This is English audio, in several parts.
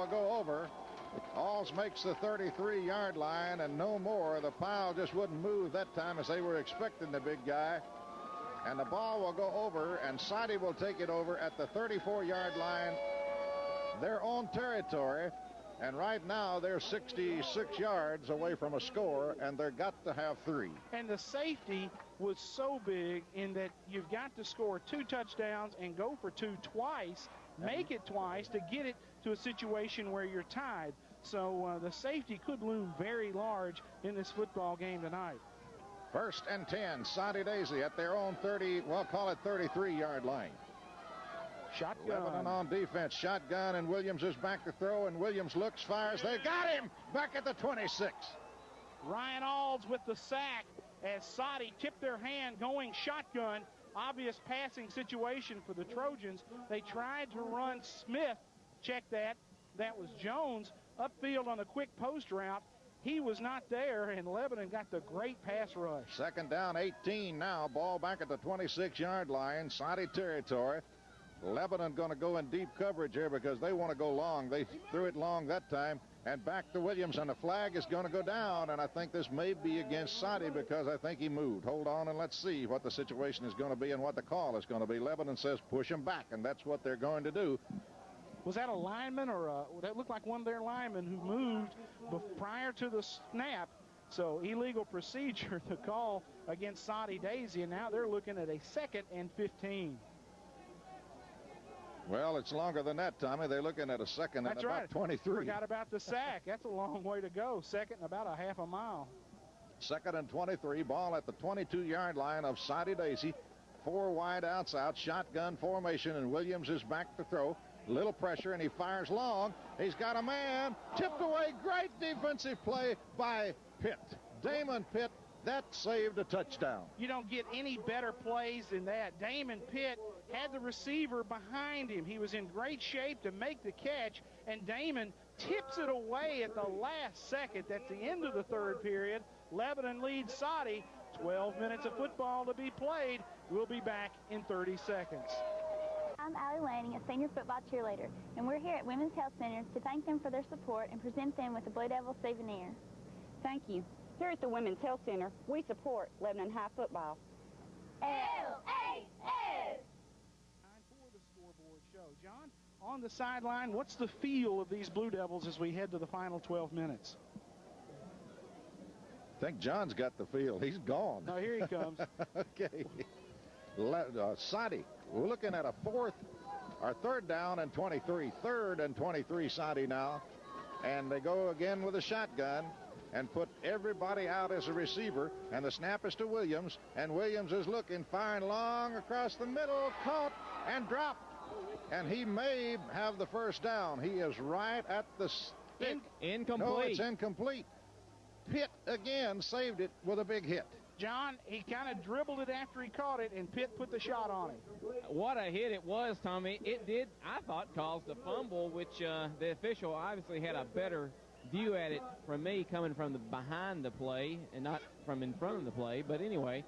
will go over. Alls makes the 33-yard line and no more. The pile just wouldn't move that time as they were expecting the big guy. And the ball will go over, and Soddy will take it over at the 34-yard line, their own territory. And right now, they're 66 yards away from a score, and they've got to have 3. And the safety was so big in that you've got to score 2 touchdowns and go for 2 twice, make it twice to get it to a situation where you're tied. So the safety could loom very large in this football game tonight. 1st and 10, SoddyDaisy at their own 30, well, call it 33-yard line. Shotgun. Lebanon on defense. Shotgun, and Williams is back to throw, and Williams looks, fires. They got him back at the 26. Ryan Alls with the sack as Soddy tipped their hand going shotgun. Obvious passing situation for the Trojans. They tried to run Smith. Check that. That was Jones upfield on a quick post route. He was not there, and Lebanon got the great pass rush. 2nd down, 18 now. Ball back at the 26-yard line. Soddy territory. Lebanon going to go in deep coverage here because they want to go long. They threw it long that time. And back to Williams, and the flag is going to go down. And I think this may be against Soddy because I think he moved. Hold on and let's see what the situation is going to be and what the call is going to be. Lebanon says push him back, and that's what they're going to do. Was that a lineman or that looked like one of their linemen who moved prior to the snap? So illegal procedure, the call against SoddyDaisy, and now they're looking at a 2nd and 15. Well, it's longer than that, Tommy. They're looking at a 2nd and That's about right. 23. Forgot about the sack. That's a long way to go. 2nd and about a half a mile. 2nd and 23. Ball at the 22-yard line of SoddyDaisy. 4 wide outs out. Shotgun formation, and Williams is back to throw. Little pressure, and he fires long. He's got a man. Tipped away. Great defensive play by Pitt. Damon Pitt. That saved a touchdown. You don't get any better plays than that. Damon Pitt had the receiver behind him. He was in great shape to make the catch, and Damon tips it away at the last second. That's the end of the 3rd period. Lebanon leads Soddy. 12 minutes of football to be played. We'll be back in 30 seconds. I'm Allie Lanning, a senior football cheerleader, and we're here at Women's Health Center to thank them for their support and present them with a Blue Devil souvenir. Thank you. Here at the Women's Health Center, we support Lebanon High football. LHS! Time for the scoreboard show. John, on the sideline, what's the feel of these Blue Devils as we head to the final 12 minutes? I think John's got the feel. He's gone. Oh, here he comes. Okay. Soddy, we're looking at a 3rd down and 23. 3rd and 23, Soddy now. And they go again with a shotgun and put everybody out as a receiver. And the snap is to Williams. And Williams is looking, firing long across the middle, caught and dropped. And he may have the 1st down. He is right at the stick. Incomplete. No, it's incomplete. Pitt again saved it with a big hit. John, he kind of dribbled it after he caught it, and Pitt put the shot on him. What a hit it was, Tommy. It did, I thought, cause the fumble, which the official obviously had a better view at it from me coming from behind the play and not from in front of the play. But anyway,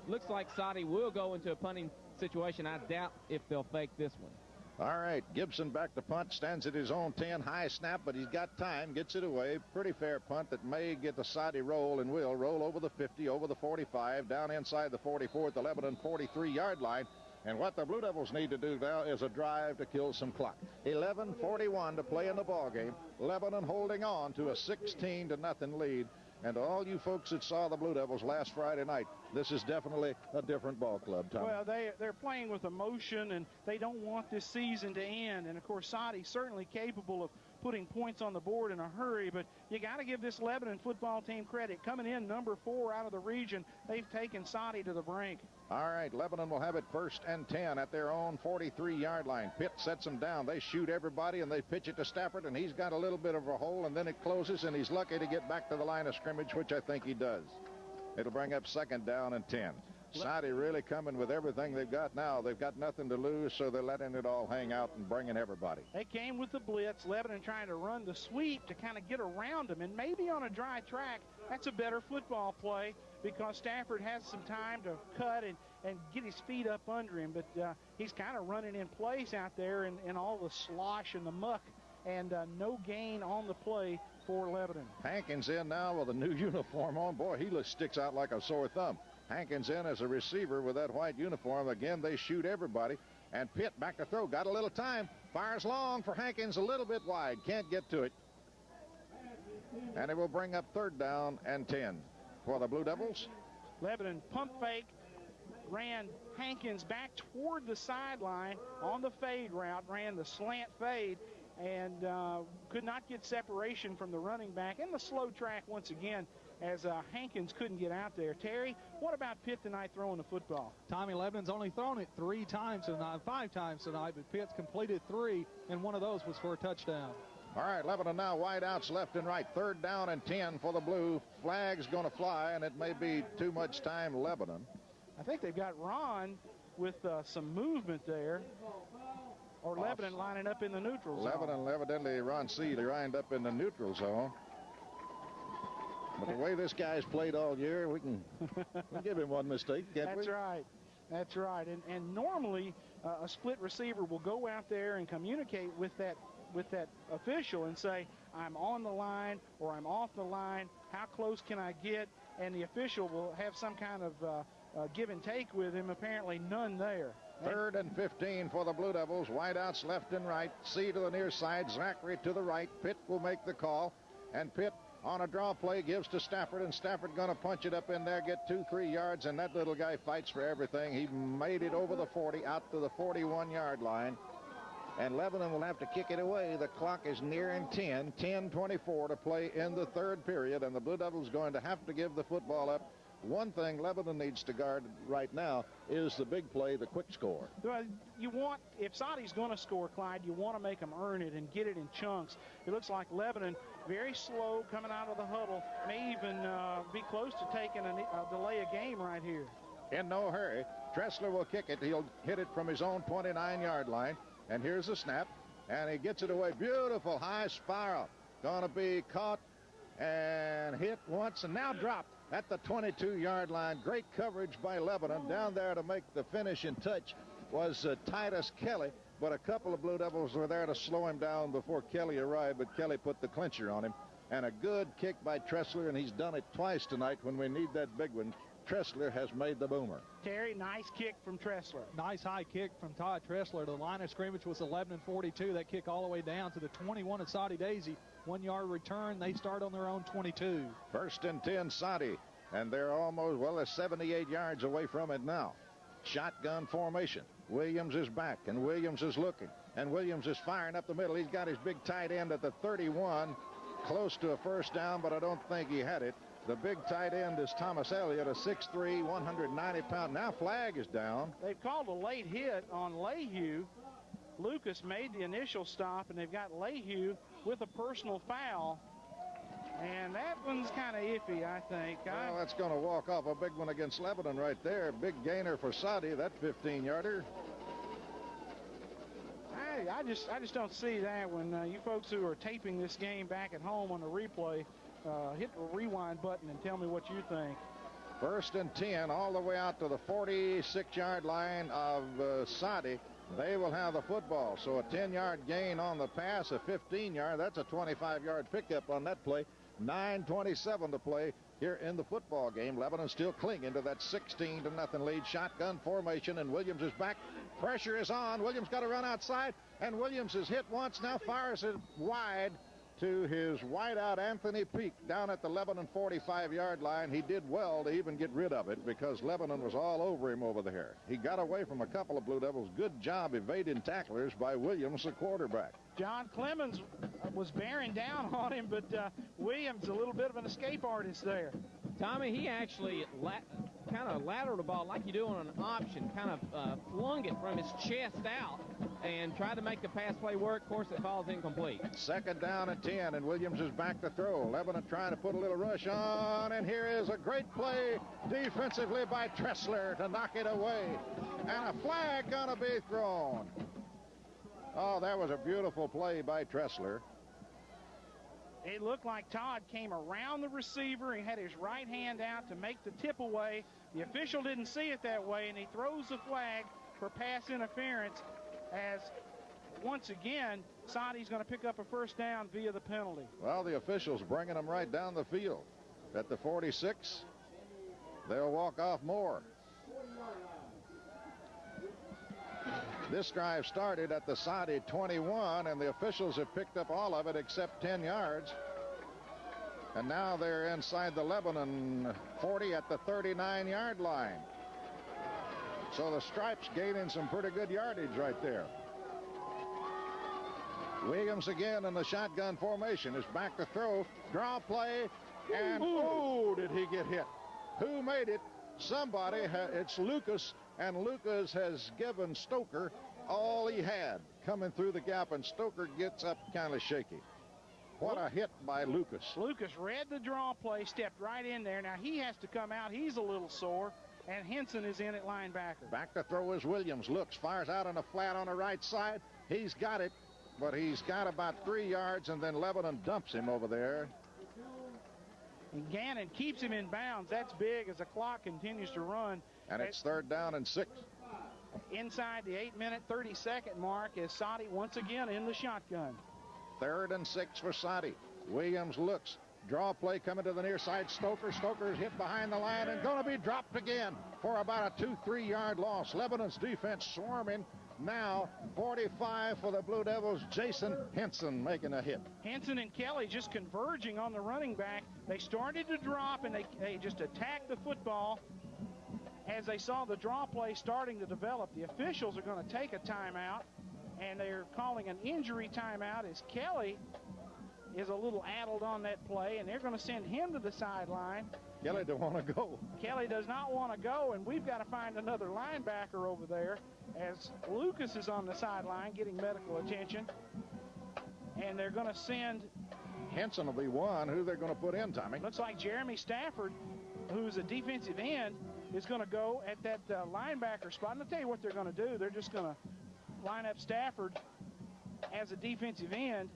looks like Soddy will go into a punting situation. I doubt if they'll fake this one. All right, Gibson back to punt, stands at his own 10, high snap, but he's got time, gets it away. Pretty fair punt that may get the Soddy roll and will roll over the 50, over the 45, down inside the 44 at the Lebanon 43-yard line. And what the Blue Devils need to do now is a drive to kill some clock. 11:41 to play in the ball game. Lebanon holding on to a 16-0 lead. And to all you folks that saw the Blue Devils last Friday night, this is definitely a different ball club, Tom. Well, they're playing with emotion, and they don't want this season to end. And, of course, Soddy's certainly capable of putting points on the board in a hurry, but you got to give this Lebanon football team credit. Coming in number 4 out of the region, they've taken Soddy to the brink. All right, Lebanon will have it 1st and 10 at their own 43-yard line. Pitt sets them down. They shoot everybody, and they pitch it to Stafford, and he's got a little bit of a hole, and then it closes, and he's lucky to get back to the line of scrimmage, which I think he does. It'll bring up 2nd down and 10. Soddy really coming with everything they've got now. They've got nothing to lose, so they're letting it all hang out and bringing everybody. They came with the blitz. Lebanon trying to run the sweep to kind of get around them, and maybe on a dry track, that's a better football play because Stafford has some time to cut and get his feet up under him, but he's kind of running in place out there in all the slosh and the muck and no gain on the play for Lebanon. Hankins in now with a new uniform on. Boy, he sticks out like a sore thumb. Hankins in as a receiver with that white uniform. Again, they shoot everybody. And Pitt back to throw. Got a little time. Fires long for Hankins, a little bit wide. Can't get to it. And it will bring up 3rd down and 10 for the Blue Devils. Lebanon pump fake, ran Hankins back toward the sideline on the fade route, ran the slant fade, and could not get separation from the running back in the slow track once again, as Hankins couldn't get out there. Terry, what about Pitt tonight throwing the football? Tommy, Lebanon's only thrown it 5 times tonight, but Pitt's completed 3, and one of those was for a touchdown. All right, Lebanon now wide outs left and right. 3rd down and 10 for the Blue. Flag's going to fly, and it may be too much time, Lebanon. I think they've got Ron with some movement there, or Lebanon lining up in the neutral zone. Lebanon, evidently, Ron Seeley lined up in the neutral zone. But the way this guy's played all year, we can give him one mistake, can't we? That's right. That's right. And normally a split receiver will go out there and communicate with that official and say, I'm on the line or I'm off the line. How close can I get? And the official will have some kind of give and take with him. Apparently none there. 3rd and 15 for the Blue Devils. Wideouts left and right. C to the near side. Zachary to the right. Pitt will make the call. And Pitt on a draw play gives to Stafford. And Stafford going to punch it up in there, get 2-3 yards. And that little guy fights for everything. He made it over the 40, out to the 41-yard line. And Lebanon will have to kick it away. The clock is nearing 10, 10:24 to play in the 3rd period. And the Blue Devils going to have to give the football up. One thing Lebanon needs to guard right now is the big play, the quick score. Well, you want, if Soddy's going to score, Clyde, you want to make them earn it and get it in chunks. It looks like Lebanon, very slow coming out of the huddle, may even be close to taking a delay a game right here. In no hurry. Tressler will kick it. He'll hit it from his own 29-yard line. And here's the snap. And he gets it away. Beautiful high spiral. Going to be caught and hit once and now dropped at the 22-yard line. Great coverage by Lebanon. Down there to make the finish and touch was Titus Kelly, but a couple of Blue Devils were there to slow him down before Kelly arrived, but Kelly put the clincher on him. And a good kick by Tressler, and he's done it twice tonight when we need that big one. Tressler has made the boomer. Terry, nice kick from Tressler. Nice high kick from Todd Tressler. The line of scrimmage was 11-42. That kick all the way down to the 21 of SoddyDaisy. 1-yard return. They start on their own 22. 1st and 10, Soddy. And they're almost, well, they're 78 yards away from it now. Shotgun formation. Williams is back, and Williams is looking. And Williams is firing up the middle. He's got his big tight end at the 31. Close to a 1st down, but I don't think he had it. The big tight end is Thomas Elliott, a 6'3", 190-pound. Now flag is down. They've called a late hit on Lehue. Lucas made the initial stop, and they've got Lehue with a personal foul. And that one's kind of iffy, I think. Well, that's going to walk off a big one against Lebanon right there. Big gainer for Soddy, that 15-yarder. I just don't see that when you folks who are taping this game back at home on the replay, hit the rewind button and tell me what you think. 1st and 10, all the way out to the 46-yard line of Soddy. They will have the football. So a 10-yard gain on the pass, a 15-yard. That's a 25-yard pickup on that play. 9:27 to play here in the football game. Lebanon still clinging to that 16-0 lead. Shotgun formation, and Williams is back. Pressure is on. Williams got to run outside, and Williams is hit once. Now fires it wide to his wideout Anthony Peak down at the Lebanon 45-yard line. He did well to even get rid of it because Lebanon was all over him over there. He got away from a couple of Blue Devils. Good job evading tacklers by Williams, the quarterback. John Clemens was bearing down on him, but Williams a little bit of an escape artist there. Tommy, he actually kind of lateral the ball like you do on an option, kind of flung it from his chest out and tried to make the pass play work. Of course, it falls incomplete. 2nd down and 10, and Williams is back to throw. Lebanon trying to put a little rush on, and here is a great play defensively by Tressler to knock it away. And a flag gonna be thrown. Oh, that was a beautiful play by Tressler. It looked like Todd came around the receiver. He had his right hand out to make the tip away. The official didn't see it that way, and he throws the flag for pass interference as once again, Soddy's going to pick up a first down via the penalty. Well, the officials bringing them right down the field. At the 46, they'll walk off more. This drive started at the Soddy 21, and the officials have picked up all of it except 10 yards. And now they're inside the Lebanon 40 at the 39-yard line. So the Stripes gaining some pretty good yardage right there. Williams again in the shotgun formation is back to throw. Draw play, and oh, did he get hit? Who made it? Somebody. It's Lucas, and Lucas has given Stoker all he had coming through the gap, and Stoker gets up kind of shaky. What a hit by Lucas. Lucas read the draw play, stepped right in there. Now he has to come out. He's a little sore, and Henson is in at linebacker. Back to throw is Williams. Looks, fires out on the flat on the right side. He's got it, but he's got about 3 yards, and then Lebanon dumps him over there. And Gannon keeps him in bounds. That's big as the clock continues to run. And it's 3rd down and 6. Inside the 8-minute, 30-second mark is Soddy once again in the shotgun. 3rd and 6 for Soddy. Williams looks. Draw play coming to the near side. Stoker's hit behind the line and going to be dropped again for about a 2-3 yard loss. Lebanon's defense swarming. Now 45 for the Blue Devils. Jason Henson making a hit. Henson and Kelly just converging on the running back. They started to drop, and they just attacked the football as they saw the draw play starting to develop. The officials are going to take a timeout, and they're calling an injury timeout as Kelly is a little addled on that play, and they're going to send him to the sideline. Kelly don't want to go. Kelly does not want to go, and we've got to find another linebacker over there as Lucas is on the sideline getting medical attention. And they're going to send... Henson will be one. Who they're going to put in, Tommy? Looks like Jeremy Stafford, who's a defensive end, is going to go at that linebacker spot. And I'll tell you what they're going to do. They're just going to line up Stafford as a defensive end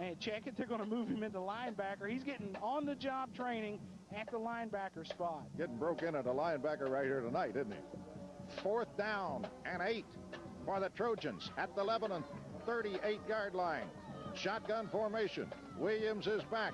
and check it. They're going to move him into linebacker. He's getting on-the-job training at the linebacker spot. Getting broke in at a linebacker right here tonight, isn't he? 4th down and 8 for the Trojans at the Lebanon 38-yard line. Shotgun formation. Williams is back.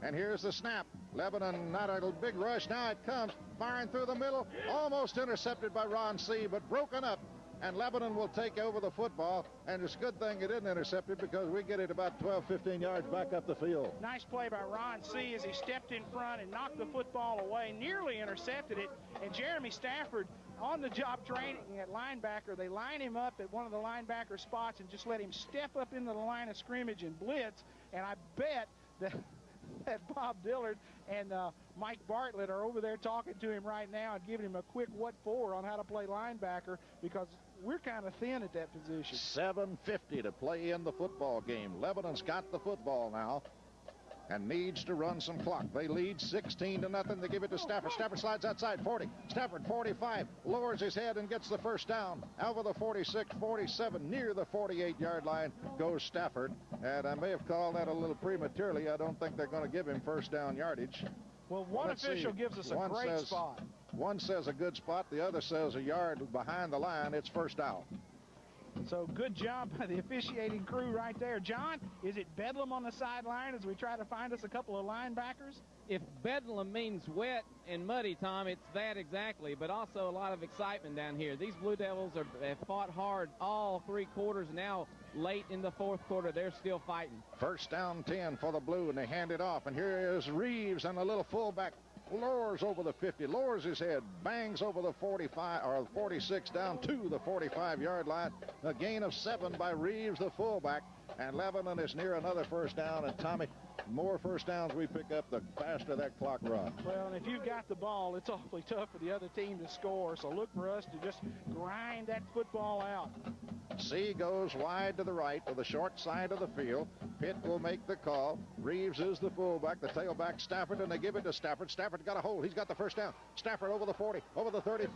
And here's the snap. Lebanon, not a big rush. Now it comes. Firing through the middle. Almost intercepted by Ron C., but broken up. And Lebanon will take over the football. And it's a good thing it didn't intercept it because we get it about 12, 15 yards back up the field. Nice play by Ron C. as he stepped in front and knocked the football away. Nearly intercepted it. And Jeremy Stafford on the job training at linebacker. They line him up at one of the linebacker spots and just let him step up into the line of scrimmage and blitz. And I bet that Bob Dillard and Mike Bartlett are over there talking to him right now and giving him a quick what for on how to play linebacker, because we're kind of thin at that position. 7:50 to play in the football game. Lebanon's got the football now and needs to run some clock. They lead 16-0. They give it to Stafford. Stafford slides outside 40. Stafford 45, lowers his head and gets the first down. Over the 46, 47, near the 48-yard line goes Stafford. And I may have called that a little prematurely. I don't think they're going to give him first down yardage. Well, one official gives us a great spot. One says a good spot. The other says a yard behind the line. It's first down. So good job by the officiating crew right there. John, is it bedlam on the sideline as we try to find us a couple of linebackers? If bedlam means wet and muddy, Tom, it's that exactly, but also a lot of excitement down here. These Blue Devils have fought hard all 3 quarters. Now, late in the 4th quarter, they're still fighting. First down 10 for the Blue, and they hand it off. And here is Reeves and a little fullback. Lowers over the 50, lowers his head, bangs over the 45 or 46 down to the 45-yard line. A gain of 7 by Reeves, the fullback, and Lebanon is near another first down. And Tommy, more first downs we pick up, the faster that clock runs. Well, and if you've got the ball, it's awfully tough for the other team to score. So look for us to just grind that football out. C goes wide to the right to the short side of the field. Pitt will make the call. Reeves is the fullback, the tailback Stafford, and they give it to Stafford. Stafford got a hold. He's got the first down. Stafford over the 40, over the 35.